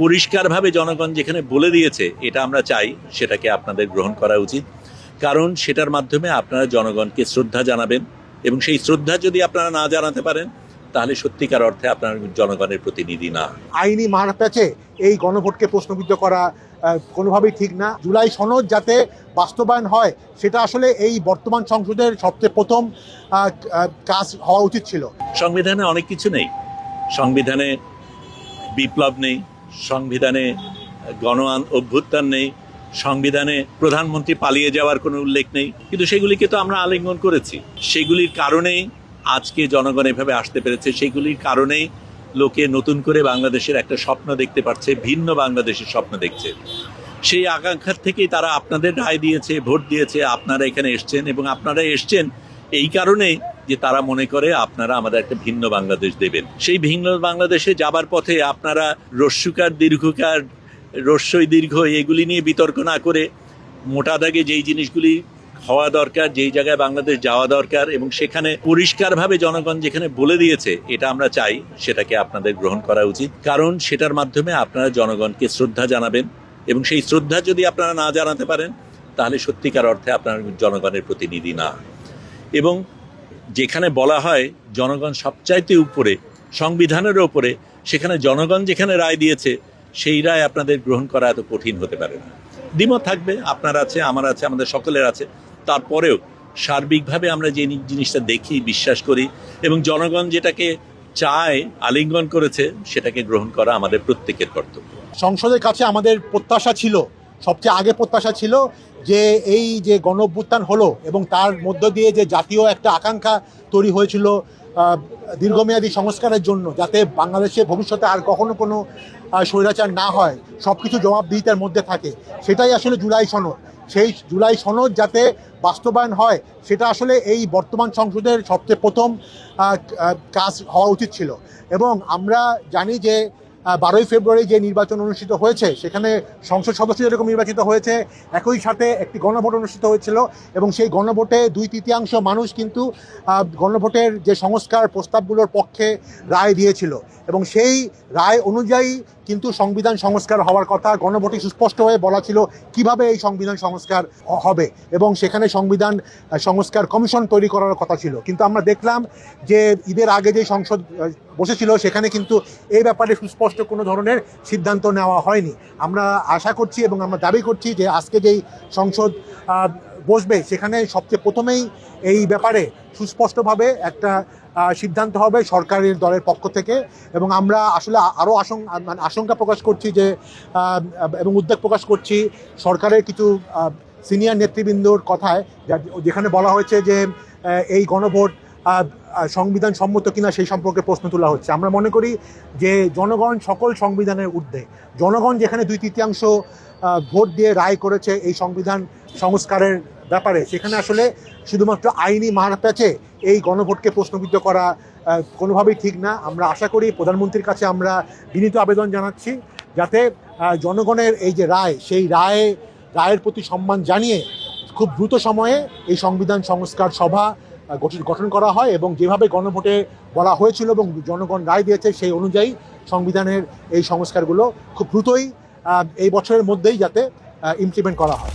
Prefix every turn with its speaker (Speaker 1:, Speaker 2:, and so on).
Speaker 1: পরিষ্কারভাবে জনগণ যেখানে বলে দিয়েছে এটা আমরা চাই সেটাকে আপনাদের গ্রহণ করা উচিত, কারণ সেটার মাধ্যমে আপনারা জনগণকে শ্রদ্ধা জানাবেন এবং সেই শ্রদ্ধা যদি আপনারা না জানাতে পারেন তাহলে সত্যিকার অর্থে আপনার জনগণের প্রতিনিধি না।
Speaker 2: আইনি মারপ্যাচে এই গণভোটকে প্রশ্নবিদ্ধ করা কোনোভাবেই ঠিক না। জুলাই সনদ যাতে বাস্তবায়ন হয় সেটা আসলে এই বর্তমান সংসদের সবচেয়ে প্রথম কাজ হওয়া উচিত ছিল।
Speaker 1: সংবিধানে অনেক কিছু নেই, সংবিধানে বিপ্লব নেই, সংবিধানে গণ অভ্যুত্থান নেই, সংবিধানে প্রধানমন্ত্রী পালিয়ে যাওয়ার কোনো উল্লেখ নেই, কিন্তু সেগুলিকে তো আমরা আলিঙ্গন করেছি। সেগুলির কারণেই আজকে জনগণ এভাবে আসতে পেরেছে, সেগুলির কারণেই লোকে নতুন করে বাংলাদেশের একটা স্বপ্ন দেখতে পারছে, ভিন্ন বাংলাদেশের স্বপ্ন দেখছে। সেই আকাঙ্ক্ষার থেকেই তারা আপনাদের রায় দিয়েছে, ভোট দিয়েছে, আপনারা এখানে এসছেন এবং আপনারা এসছেন এই কারণেই যে তারা মনে করে আপনারা আমাদের একটা ভিন্ন বাংলাদেশ দেবেন। সেই ভিন্ন বাংলাদেশে যাবার পথে আপনারা রস্যকার দীর্ঘকার, রস্যই দীর্ঘ এগুলি নিয়ে বিতর্ক না করে মোটা দাগে যেই জিনিসগুলি হওয়া দরকার, যেই জায়গায় বাংলাদেশ যাওয়া দরকার এবং সেখানে পরিষ্কারভাবে জনগণ যেখানে বলে দিয়েছে এটা আমরা চাই সেটাকে আপনাদের গ্রহণ করা উচিত, কারণ সেটার মাধ্যমে আপনারা জনগণকে শ্রদ্ধা জানাবেন এবং সেই শ্রদ্ধা যদি আপনারা না জানাতে পারেন তাহলে সত্যিকার অর্থে আপনার জনগণের প্রতিনিধি না। এবং যেখানে বলা হয় জনগণ সবচাইতে উপরে, সংবিধানের ওপরে, সেখানে জনগণ যেখানে রায় দিয়েছে সেই রায় আপনাদের গ্রহণ করা এত কঠিন হতে পারে না। দ্বিমত থাকবে, আপনার আছে, আমার আছে, আমাদের সকলের আছে, তারপরেও সার্বিকভাবে আমরা যে জিনিসটা দেখি, বিশ্বাস করি এবং জনগণ যেটাকে চায়, আলিঙ্গন করেছে, সেটাকে গ্রহণ করা আমাদের প্রত্যেকের কর্তব্য।
Speaker 2: সংসদের কাছে আমাদের প্রত্যাশা ছিল, সবচেয়ে আগে প্রত্যাশা ছিল যে এই যে গণ অভ্যুত্থান হলো এবং তার মধ্য দিয়ে যে জাতীয় একটা আকাঙ্ক্ষা তৈরি হয়েছিল দীর্ঘমেয়াদী সংস্কারের জন্য, যাতে বাংলাদেশে ভবিষ্যতে আর কখনো কোনো স্বৈরাচার না হয়, সব কিছু জবাবদিহিতার মধ্যে থাকে, সেটাই আসলে জুলাই সনদ। সেই জুলাই সনদ যাতে বাস্তবায়ন হয় সেটা আসলে এই বর্তমান সংসদের সবচেয়ে প্রথম কাজ হওয়া উচিত ছিল। এবং আমরা জানি যে 12ই ফেব্রুয়ারি যে নির্বাচন অনুষ্ঠিত হয়েছে সেখানে সংসদ সদস্য যেরকম নির্বাচিত হয়েছে, একই সাথে একটি গণভোট অনুষ্ঠিত হয়েছিল এবং সেই গণভোটে 2/3 মানুষ কিন্তু গণভোটের যে সংস্কার প্রস্তাবগুলোর পক্ষে রায় দিয়েছিল এবং সেই রায় অনুযায়ী কিন্তু সংবিধান সংস্কার হওয়ার কথা। গণভোটে সুস্পষ্ট হয়ে বলা ছিল কিভাবে এই সংবিধান সংস্কার হবে এবং সেখানে সংবিধান সংস্কার কমিশন তৈরি করার কথা ছিল। কিন্তু আমরা দেখলাম যে ঈদের আগে যে সংসদ বসেছিল সেখানে কিন্তু এই ব্যাপারে সুস্পষ্ট কোনো ধরনের সিদ্ধান্ত নেওয়া হয়নি। আমরা আশা করছি এবং আমরা দাবি করছি যে আজকে যেই সংসদ বসবে সেখানে সবচেয়ে প্রথমেই এই ব্যাপারে সুস্পষ্টভাবে একটা সিদ্ধান্ত হবে সরকারের দলের পক্ষ থেকে। এবং আমরা আসলে আরও আশঙ্কা প্রকাশ করছি যে এবং উদ্বেগ প্রকাশ করছি সরকারের কিছু সিনিয়র নেতৃবৃন্দর কথায়, যেখানে বলা হয়েছে যে এই গণভোট সংবিধান সম্মত কিনা সেই সম্পর্কে প্রশ্ন তোলা হচ্ছে। আমরা মনে করি যে জনগণ সকল সংবিধানের ঊর্ধ্বে। জনগণ যেখানে 2/3 ভোট দিয়ে রায় করেছে এই সংবিধান সংস্কারের ব্যাপারে, সেখানে আসলে শুধুমাত্র আইনি মারপ্যাচে এই গণভোটকে প্রশ্নবিদ্ধ করা কোনোভাবেই ঠিক না। আমরা আশা করি, প্রধানমন্ত্রীর কাছে আমরা বিনীত আবেদন জানাচ্ছি যাতে জনগণের এই যে রায়, সেই রায়ের প্রতি সম্মান জানিয়ে খুব দ্রুত সময়ে এই সংবিধান সংস্কার সভা গঠন করা হয় এবং যেভাবে গণভোটে বলা হয়েছিল এবং জনগণ রায় দিয়েছে সেই অনুযায়ী সংবিধানের এই সংস্কারগুলো খুব দ্রুতই এই বছরের মধ্যেই যাতে ইমপ্লিমেন্ট করা হয়।